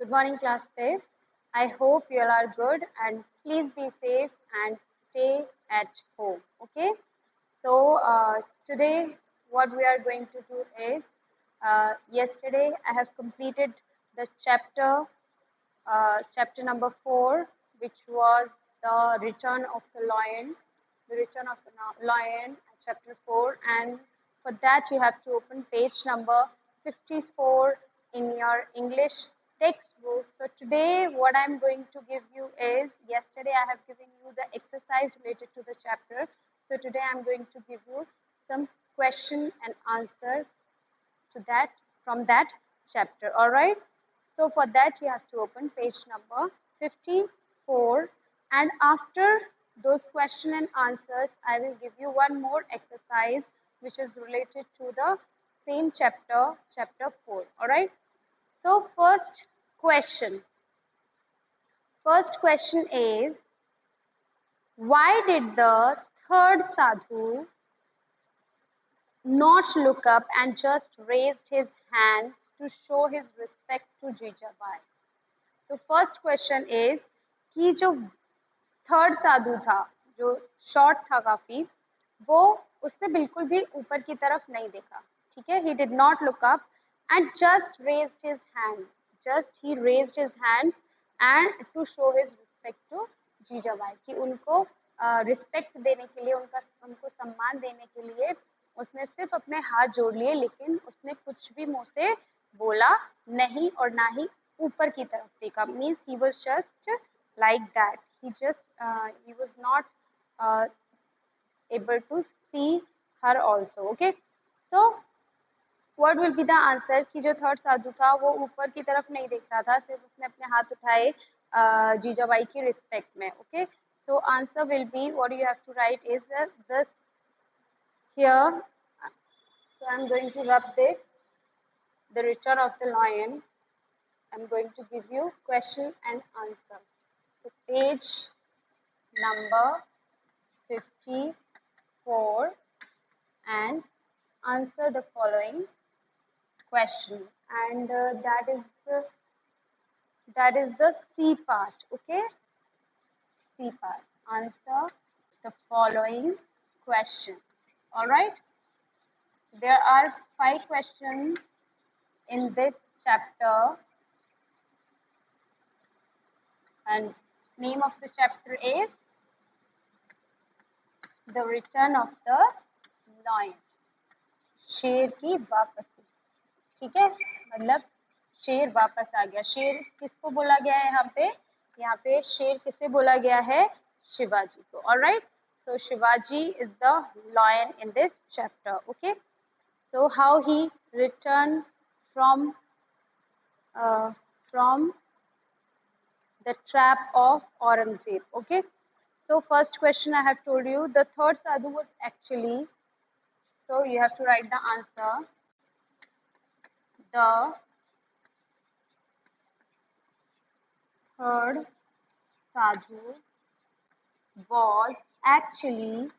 Good morning, class today. I hope you all are good and please be safe and stay at home. Okay. So today, what we are going to do is, yesterday I have completed the chapter number 4, which was the return of the lion, chapter 4, and for that you have to open page number 54 in your English textbook. So today what I'm going to give you is, yesterday I have given you the exercise related to the chapter. So today I'm going to give you some question and answer to that from that chapter. All right. So for that you have to open page number 54, and after those question and answers I will give you one more exercise which is related to the same chapter, chapter 4. All right. So question. First question is, why did the third sadhu not look up and just raised his hands to show his respect to Jijabai? So first question is कि जो third साधु था, जो short था काफी, वो उसने बिल्कुल भी ऊपर की तरफ नहीं देखा. ठीक है. He did not look up and just raised his hand. He raised his hands and to show his respect to Jijabai, कि उनको रिस्पेक्ट देने के लिए, उनको सम्मान देने के लिए उसने सिर्फ अपने हाथ जोड़ लिए, लेकिन उसने कुछ भी मुंह से बोला नहीं और ना ही ऊपर की तरफ देखा. Means he was just like that. He was not able to see her also. Okay. So what will be the answer? कि जो थर्ड साधु था वो ऊपर की तरफ नहीं देख रहा था, सिर्फ उसने अपने हाथ उठाए जीजाबाई की रिस्पेक्ट में. Okay. So answer will be, what you have to write is this here. So I'm going to rub this, the return of the lion. I'm going to give you question and answer. So page number 54 and answer the following question, and that is the C part. Okay. C part. Answer the following question. All right. There are 5 questions in this chapter, and name of the chapter is The Return of the Lion. शेर की वापसी. ठीक है. मतलब शेर वापस आ गया. शेर किसको बोला गया है यहाँ पे? यहाँ पे शेर किसे बोला गया है? शिवाजी को. All right. So Shivaji is the lion in this chapter. Okay. So how he returned from the trap of Aurangzeb. Okay. So first question I have told you, the third sadhu was actually, so you have to write the answer. The third sadhu was actually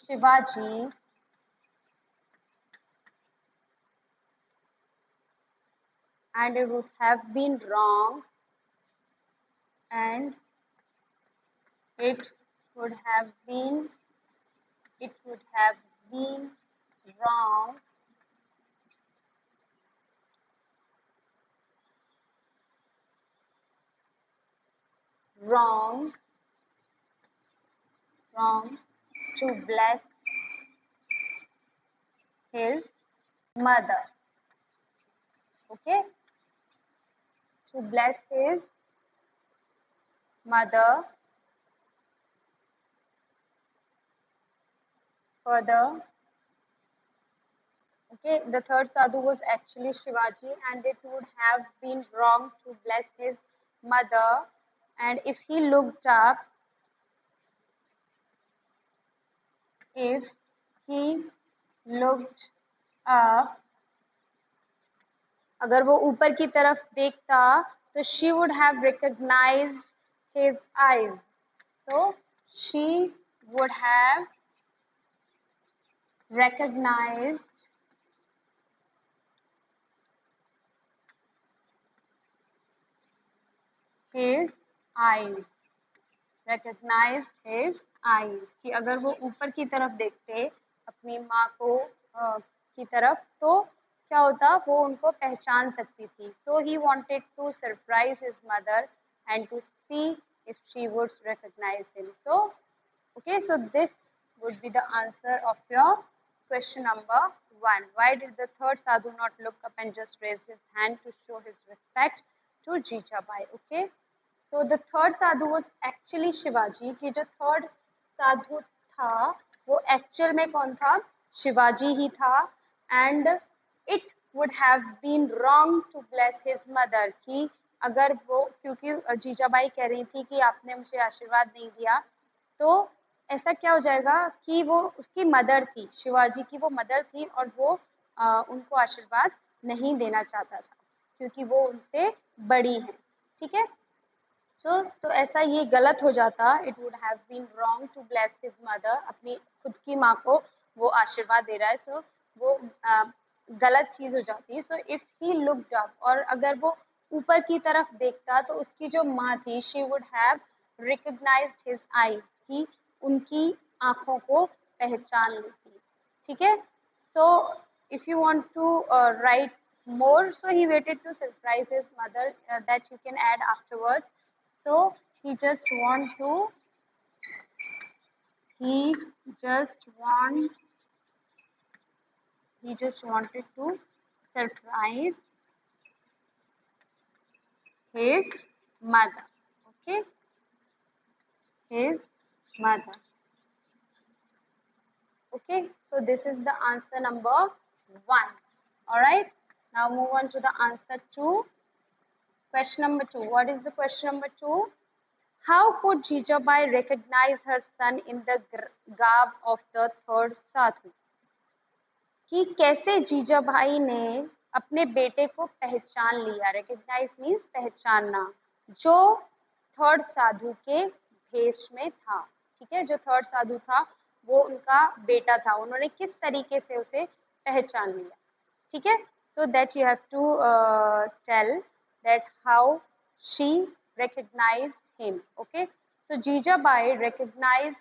Shivaji, and it would have been wrong, and it would have been wrong to bless his mother. Okay. To bless his mother. Further, okay, the third sadhu was actually Shivaji, and it would have been wrong to bless his mother. And if he looked up, अगर वो ऊपर की तरफ देखता, तो she would have recognized his eyes. So she would have recognized his eyes, recognized his eyes, कि अगर वो ऊपर की तरफ देखते अपनी माँ को की तरफ तो क्या होता, वो उनको पहचान सकती थी. So he wanted to surprise his mother and to see if she would recognize him. So okay, so this would be the answer of your question number 1. Why did the third sadhu not look up and just raise his hand to show his respect to Jijabai? Okay, so the third sadhu was actually Shivaji. कि जो third sadhu था वो actual में कौन था? शिवाजी ही था. And it would have been wrong to bless his mother. कि अगर वो, क्योंकि जीजाबाई कह रही थी कि आपने मुझे आशीर्वाद नहीं दिया, तो ऐसा क्या हो जाएगा कि वो उसकी मदर थी, शिवाजी की वो मदर थी और वो उनको आशीर्वाद नहीं देना चाहता था क्योंकि वो उनसे बड़ी है. ठीक है, तो ऐसा ये गलत हो जाता. It would have been wrong to bless his mother. अपनी खुद की माँ को वो आशीर्वाद दे रहा है, सो वो गलत चीज हो जाती. So if he looked up, और अगर वो ऊपर की तरफ देखता तो उसकी जो माँ थी, she would have recognised his eyes, कि उनकी आंखों को पहचान लेती. ठीक है, so if you want to write more, so he waited to surprise his mother, that you can add afterwards. So he just want to, he just want he just wanted to surprise his mother. Okay, his mother. Okay, so this is the answer number 1. All right, now move on to the answer 2. Question number 2. What is the question number 2? How could Jijabai recognize her son in the garb of the third sadhu? कि कैसे जीजाबाई ने अपने बेटे को पहचान लिया. Recognise means पहचानना, जो थर्ड साधु के भेष में था. ठीक है, जो थर्ड साधु था वो उनका बेटा था. उन्होंने किस तरीके से उसे पहचान लिया. ठीक है, so that you have to tell that how she recognized him. Okay, so Jijabai recognized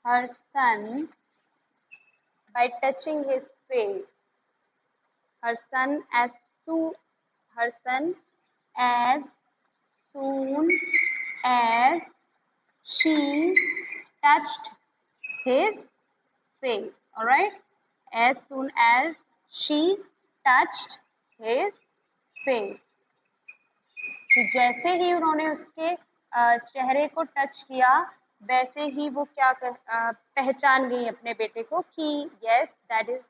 her son by touching his face. Her son as soon as she touched his face. All right, as soon as she touched his face. कि जैसे ही उन्होंने उसके चेहरे को touch किया, वैसे ही वो क्या पहचान गई अपने बेटे को कि yes, that is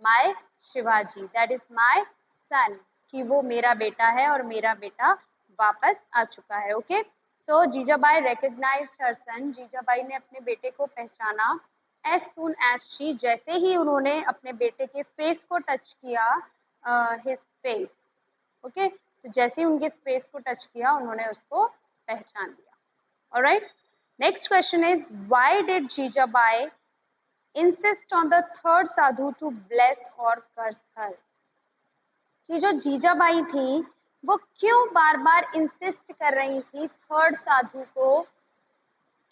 my Shivaji, that is my son, कि वो मेरा बेटा है और मेरा बेटा वापस आ चुका है. ओके, सो जीजाबाई रिकग्नाइज्ड हर सन. जीजाबाई ने अपने बेटे को पहचाना. एज सून एज शी, जैसे ही उन्होंने अपने बेटे के फेस को टच किया, हिज फेस. ओके, तो जैसे ही उनके फेस को टच किया उन्होंने उसको पहचान लिया. Alright, next question is why did Jijabai insist on the third sadhu to bless or curse हर. कि जो जीजाबाई थी वो क्यों बार बार इंसिस्ट कर रही थी थर्ड साधु को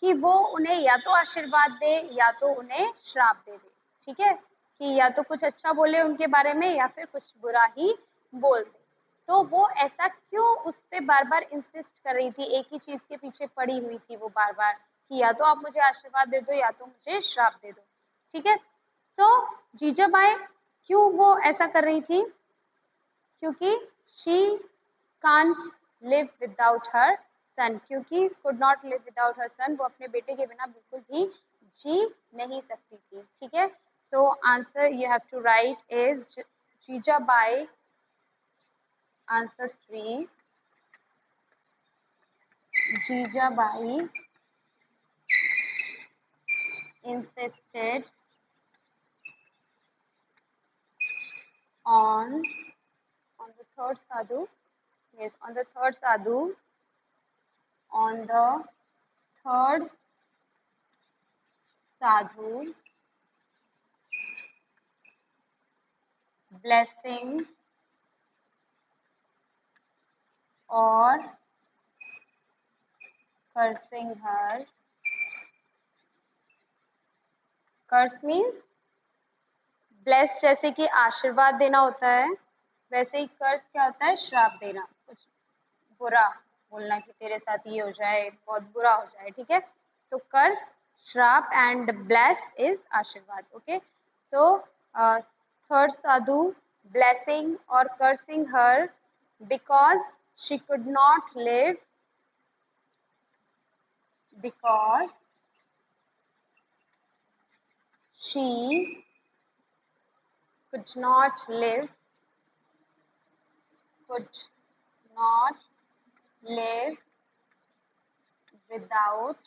कि वो उन्हें या तो आशीर्वाद दे या तो उन्हें श्राप दे दे. ठीक है, कि या तो कुछ अच्छा बोले उनके बारे में या फिर कुछ बुरा ही बोल दे. तो वो ऐसा क्यों उस पर बार बार इंसिस्ट कर रही थी, एक ही चीज के पीछे पड़ी हुई थी वो बार बार, कि या तो आप मुझे आशीर्वाद दे दो या तो मुझे श्राप दे दो. ठीक है, तो जीजाबाई क्यों वो ऐसा कर रही थी, क्योंकि she can't live without her son, क्योंकि could not live without her son, वो अपने बेटे के बिना बिल्कुल भी जी नहीं सकती थी. ठीक है, so answer you have to write is Jijabai. Answer 3, Jijabai insisted on the third sadhu. Yes, on the third sadhu, on the third Sadhu blessing और cursing her. कर्स मीन्स ब्लेस, जैसे कि आशीर्वाद देना होता है, वैसे ही कर्स क्या होता है, श्राप देना, कुछ बुरा बोलना कि तेरे साथ ये हो जाए, बहुत बुरा हो जाए, ठीक है। तो कर्स श्राप एंड ब्लेस इज आशीर्वाद। ओके, तो थर्ड साधु ब्लेसिंग और cursing her because she could not live, because she could not live, could not live without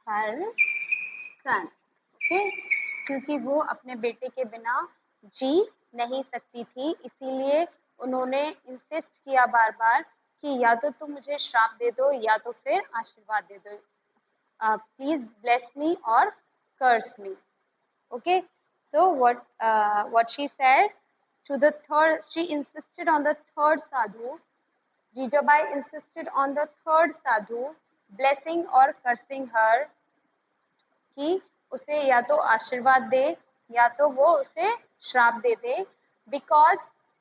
her son. Okay, क्योंकि वो अपने बेटे के बिना जी नहीं सकती थी, इसीलिए उन्होंने इंसिस्ट किया बार बार कि या तो तुम मुझे श्राप दे दो या तो फिर आशीर्वाद दे दो, प्लीज ब्लेस मी और कर्स मी. Okay, so what she said to the third, she insisted on the third sadhu. Jijabai insisted on the third sadhu, blessing or cursing her, कि उसे या तो आशीर्वाद दे या तो वो उसे श्राप दे दे. बिकॉज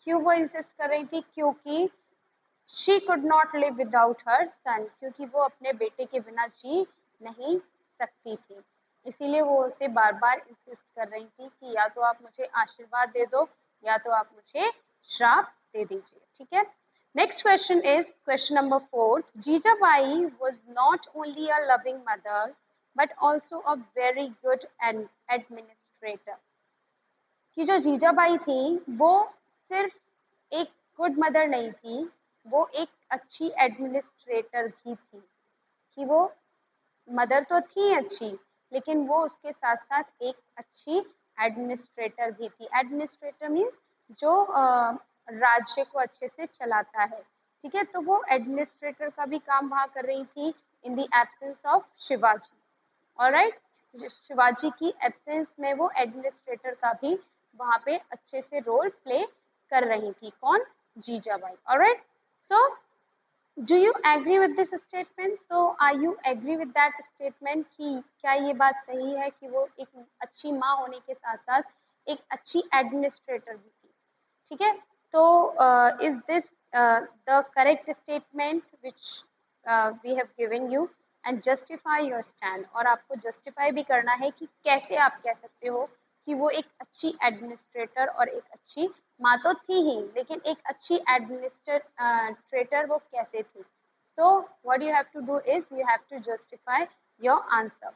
क्यों वो इंसिस्ट कर रही थी, क्योंकि she could not live without her son, क्योंकि वो अपने बेटे के बिना जी नहीं सकती थी, इसीलिए वो उसे बार बार इंसिस्ट कर रही थी कि या तो आप मुझे आशीर्वाद दे दो या तो आप मुझे श्राप दे दीजिए. ठीक है. Next question is question number 4. Jijabai was not only a loving mother but also a very good administrator. कि जो जीजाबाई थी वो सिर्फ एक गुड मदर नहीं थी, वो एक अच्छी एडमिनिस्ट्रेटर भी थी. कि वो मदर तो थी अच्छी, लेकिन वो उसके साथ साथ एक अच्छी एडमिनिस्ट्रेटर भी थी. एडमिनिस्ट्रेटर मीन्स जो राज्य को अच्छे से चलाता है. ठीक है, तो वो एडमिनिस्ट्रेटर का भी काम वहाँ कर रही थी in the absence of Shivaji. Alright, Shivaji की एब्सेंस में वो एडमिनिस्ट्रेटर का भी वहाँ पे अच्छे से रोल प्ले कर रही थी. कौन? Jijabai. Alright, so do you agree with this statement? So are you agree with that statement कि क्या ये बात सही है कि वो एक अच्छी माँ होने के साथ साथ एक अच्छी एडमिनिस्ट्रेटर भी थी. ठीक है, तो is this the correct statement which we have given you, and justify your stand. और आपको justify भी करना है कि कैसे आप कह सकते हो कि वो एक अच्छी एडमिनिस्ट्रेटर और एक अच्छी माँ तो थी ही, लेकिन एक अच्छी एडमिनिस्ट्रेटर वो कैसे थी. So what you have to do is you have to justify your answer.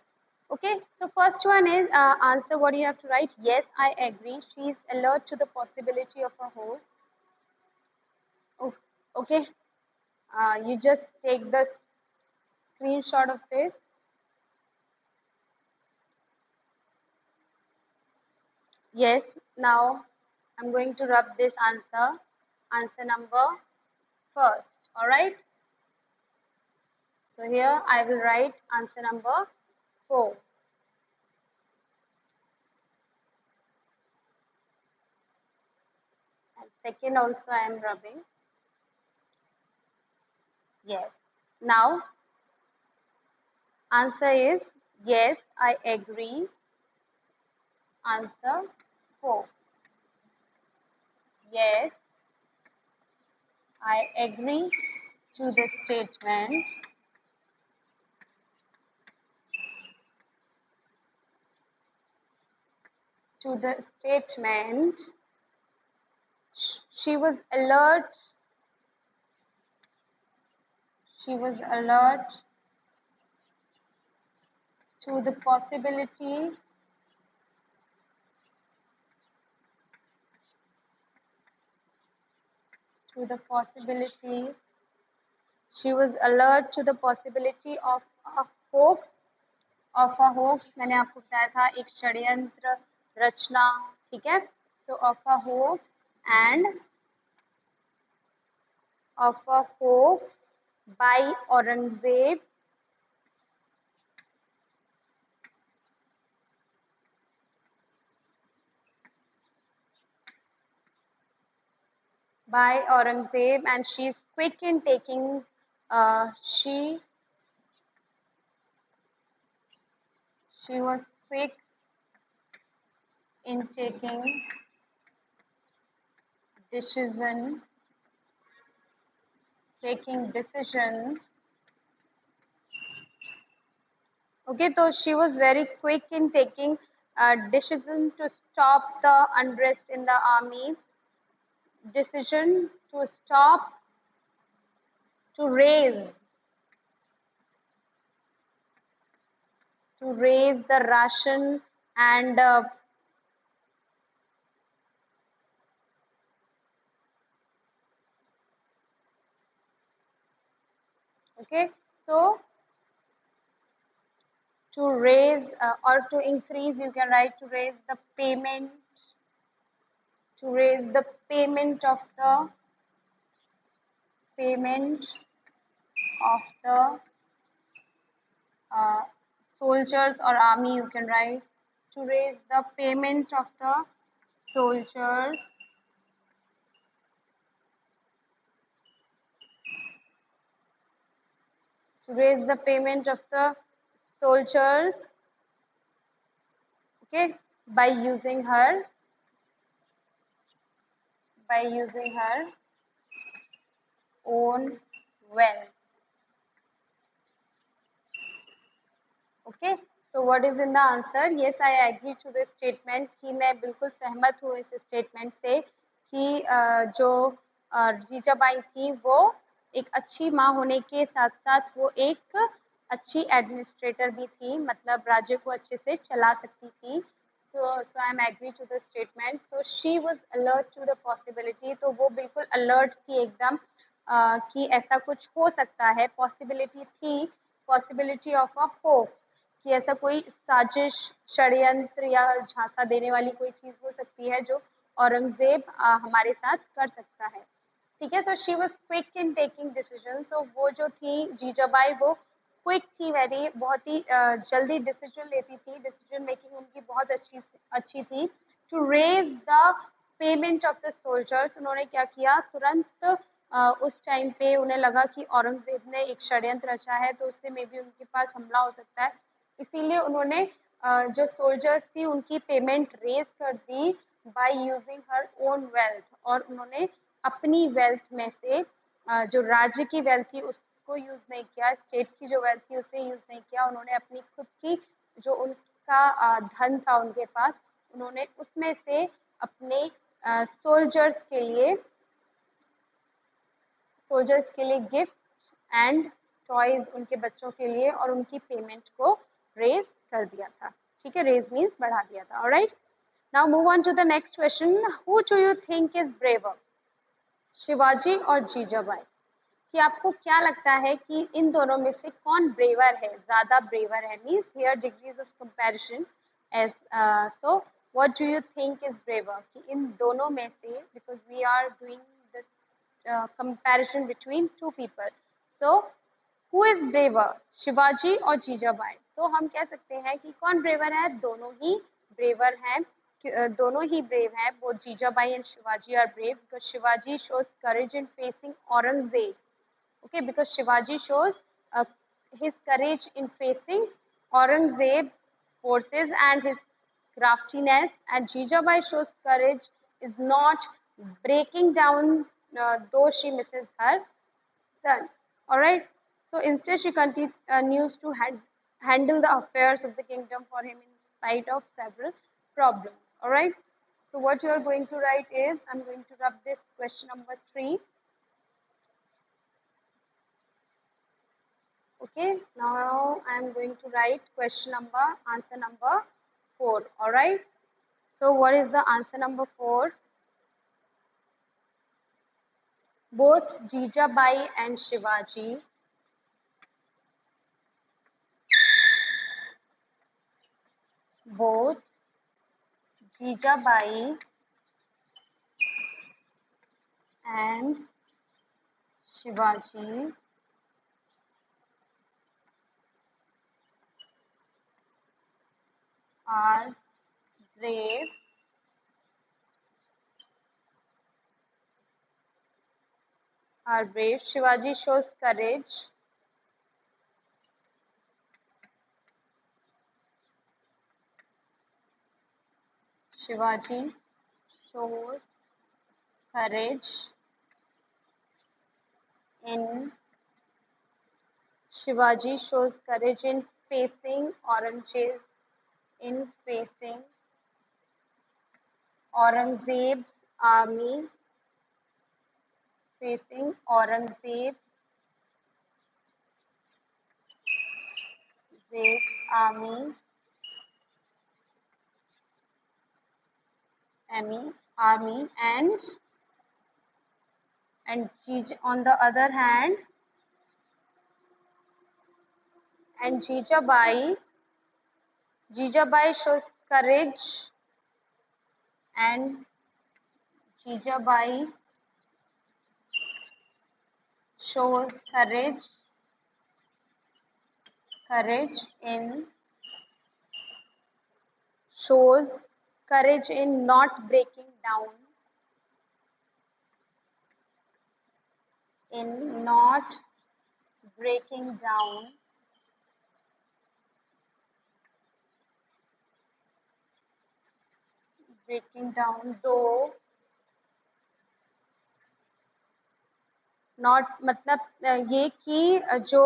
Okay, so first one is answer. What you have to write? Yes, I agree. She is alert to the possibility of a horse. Okay, you just take the screenshot of this. Yes, now I'm going to rub this answer number first. All right, so here I will write answer number 4. And second also I am rubbing. Yes, now answer is yes, I agree. Answer 4. Yes, I agree to the statement. To the statement, she was alert. She was alert to the possibility she was alert to the possibility of a hoax. Of a hoax मैंने आपको बताया था एक षड्यंत्र रचना. ठीक है, तो of a hoax and of a hoax by Aurangzeb by Aurangzeb, and she's quick in taking. She was quick in decision, taking decision. Okay, so she was very quick in taking decision to stop the unrest in the army, decision to stop, to raise the ration and okay, so to raise or to increase, you can write to raise the payment, to raise the payment of the uh, soldiers or army, you can write to raise the payment of the soldiers, to raise the payment of the soldiers, okay, by using her own wealth. Okay, so what is in the answer? Yes, I agree to this statement कि मैं बिल्कुल सहमत हूँ इस statement से कि जो जीजाबाई थी वो एक अच्छी माँ होने के साथ साथ वो एक अच्छी एडमिनिस्ट्रेटर भी थी, मतलब राज्य को अच्छे से चला सकती थी. So I am agree to the statement. So she was alert to the possibility. तो वो बिल्कुल alert थी एकदम कि ऐसा कुछ हो सकता है. Possibility थी, possibility of a hoax, कि ऐसा कोई साजिश, षड्यंत्र या झांसा देने वाली कोई चीज हो सकती है जो औरंगजेब हमारे साथ कर सकता है. ठीक है, so she was quick in taking decision. सो वो जो थी जीजाबाई वो क्विक थी, वेरी बहुत ही जल्दी डिसीजन लेती थी, डिसीजन मेकिंग उनकी बहुत अच्छी थी. To raise the payment of the soldiers, उन्होंने क्या किया, तुरंत उस टाइम पे उन्हें लगा कि औरंगजेब ने एक षड्यंत्र रचा है तो उससे मे भी उनके पास हमला हो सकता है, इसीलिए उन्होंने जो सोल्जर्स थी उनकी पेमेंट रेज कर दी by using her own wealth, और उन्होंने अपनी वेल्थ में से जो राज्य की वेल्थ थी उसको यूज नहीं किया, स्टेट की जो वेल्थ थी उसे यूज नहीं किया, उन्होंने अपनी खुद की जो उनका धन था उनके पास, उन्होंने उसमें से अपने सोल्जर्स के लिए गिफ्ट एंड टॉयज उनके बच्चों के लिए और उनकी पेमेंट को रेज कर दिया था. ठीक है, रेज मीन्स बढ़ा दिया था. Alright, now move on to the next question. Who do you think is braver, Shivaji और जीजाबाई? कि आपको क्या लगता है कि इन दोनों में से कौन ब्रेवर है, ज्यादा ब्रेवर है? Means here degrees of comparison as. So what do you think is braver, कि इन दोनों में से, because we are doing the comparison between two people. So who is braver, Shivaji और जीजाबाई? तो हम कह सकते हैं कि कौन ब्रेवर है, दोनों ही ब्रेवर हैं, दोनों ही ब्रेव हैं. Both Jijabai and Shivaji are brave because Shivaji shows courage in facing Aurangzeb. Okay, because Shivaji shows his courage in facing Aurangzeb forces and his craftiness, and Jijabai shows courage is not breaking down though she misses her son. All right. So instead, she continues to handle the affairs of the kingdom for him in spite of several problems. All right. So what you are going to write is, I'm going to rub this question number 3. Okay, now I am going to write answer number 4. All right. So what is the answer number 4? Both Jijabai and Shivaji both Jijabai and Shivaji are brave are brave. Shivaji shows courage. Shivaji shows courage in Shivaji shows courage in facing Aurangzeb's army, facing Aurangzeb's army, army and on the other hand, and Jijabai shows courage, and Jijabai shows courage in shows courage in not breaking down, in not breaking down, though not मतलब ये कि जो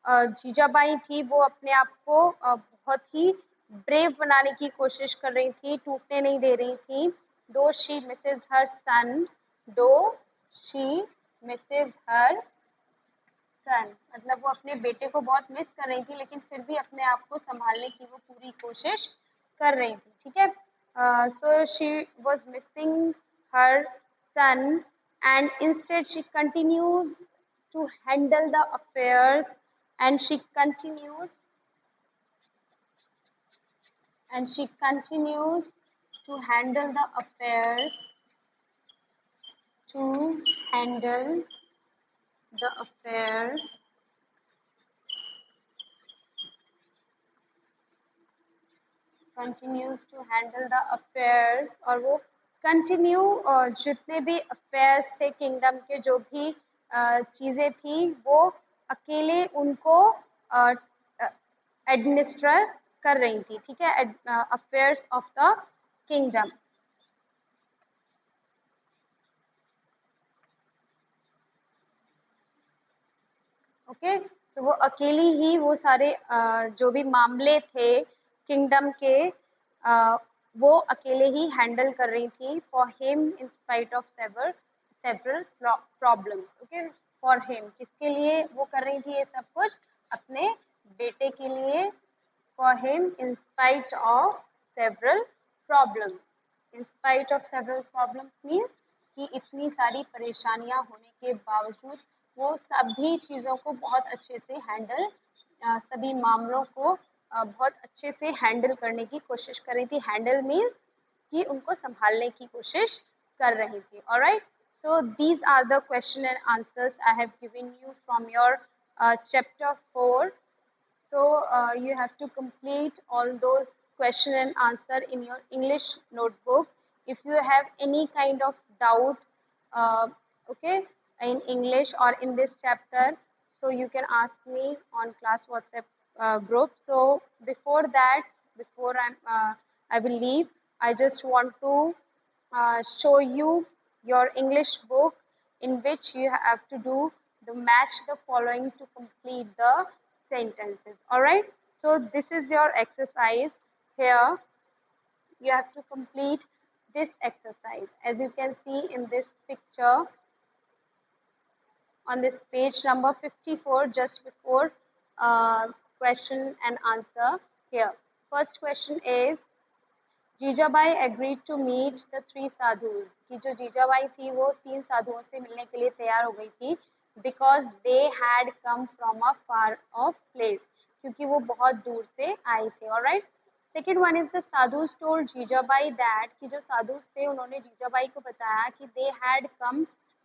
जीजाबाई थी वो अपने आप को बहुत ही ब्रेव बनाने की कोशिश कर रही थी, टूटने नहीं दे रही थी. दो शी मिसेज हर सन, मतलब वो अपने बेटे को बहुत मिस कर रही थी, लेकिन फिर भी अपने आप को संभालने की वो पूरी कोशिश कर रही थी. ठीक है. So she was missing her son and instead she continues to handle the affairs and she continues to handle the affairs और वो कंटिन्यू जितने भी अफेयर्स थे किंगडम के, जो भी चीजें थी, वो अकेले उनको एडमिनिस्टर कर रही थी. ठीक है. Affairs of the kingdom. Okay. तो वो अकेली ही वो सारे जो भी मामले थे किंगडम के, वो अकेले ही हैंडल कर रही थी. For him in spite of several problems. Okay. For him किसके लिए वो कर रही थी ये सब कुछ? अपने बेटे के लिए. For him in spite of several problems. In spite of several problems means कि इतनी सारी परेशानियां होने के बावजूद वो सभी चीज़ों को बहुत अच्छे से हैंडल, सभी मामलों को बहुत अच्छे से हैंडल करने की कोशिश कर रही थी. हैंडल मीन्स कि उनको संभालने की कोशिश कर रही थी. Alright. So these are the question and answers I have given you from your chapter 4. So you have to complete all those question and answer in your English notebook. If you have any kind of doubt, okay, in English or in this chapter, so you can ask me on class WhatsApp group. So before that, before I will leave, I just want to show you your English book in which you have to do the match the following to complete the sentences. All right. So this is your exercise. Here you have to complete this exercise. As you can see in this picture on this page number 54, just before question and answer here. First question is, Jijabai agreed to meet the three sadhus. कि जो जीजाबाई थी वो तीन साधुओं से मिलने के लिए तैयार हो गई थी. Because they had come from a far off place. क्योंकि वो बहुत दूर से आए थे. Alright. Second one is the sadhus told Jijabai that कि जो साधु थे उन्होंने जीजाबाई को बताया कि they had come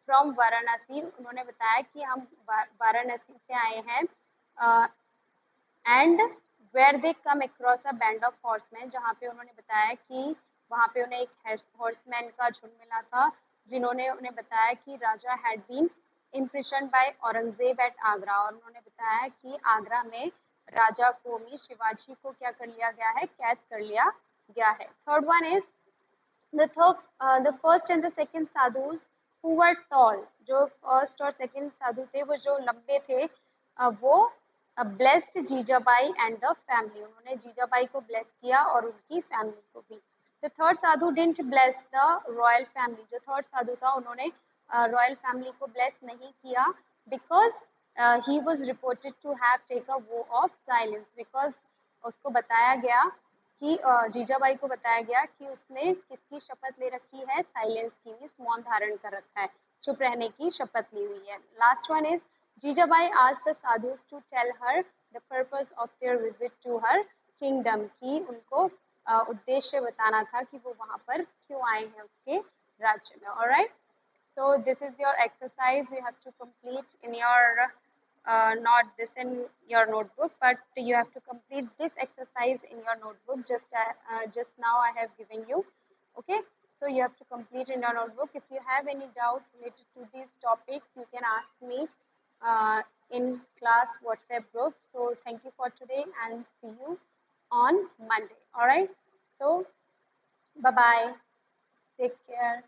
from Varanasi. उन्होंने बताया कि हम वाराणसी से आए हैं. And where they come across a band of horsemen, जहाँ पे उन्होंने बताया कि वहाँ पे उन्हें एक हॉर्समैन का झुंड मिला था, जिन्होंने उन्हें बताया कि राजा had been imprisoned by Aurangzeb at Agra, और उन्होंने बताया कि आगरा में राजा कोमी शिवाजी को क्या कर लिया गया है, कैद कर लिया गया है. Third one is the first and the second sadhus who were tall, जो फर्स्ट और सेकंड साधु थे वो जो लंबे थे, वो blessed Jijabai and the family, उन्होंने जीजाबाई को bless किया और उनकी family को भी. The third sadhu didn't bless the royal family, जो third साधु था उन्होंने royal family को bless नहीं किया because he was reported to have taken a vow of silence, because उसको बताया गया कि जीजाबाई को बताया गया कि उसने किसकी शपथ ले रखी है, साइलेंस की, मीन्स मौन धारण कर रखा है, चुप रहने की शपथ ली हुई है. Last one is Jijabai asked the sadhus to tell her the purpose of their visit to her kingdom, कि उनको उद्देश्य बताना था कि वो वहाँ पर क्यों आए हैं उसके राज्य में. Alright, so this is your exercise. You have to complete in your not this in your notebook, but you have to complete this exercise in your notebook. Just now I have given you. Okay, so you have to complete in your notebook. If you have any doubt related to these topics, you can ask me in class WhatsApp group. So thank you for today and see you on Monday. All right. So bye bye. Take care.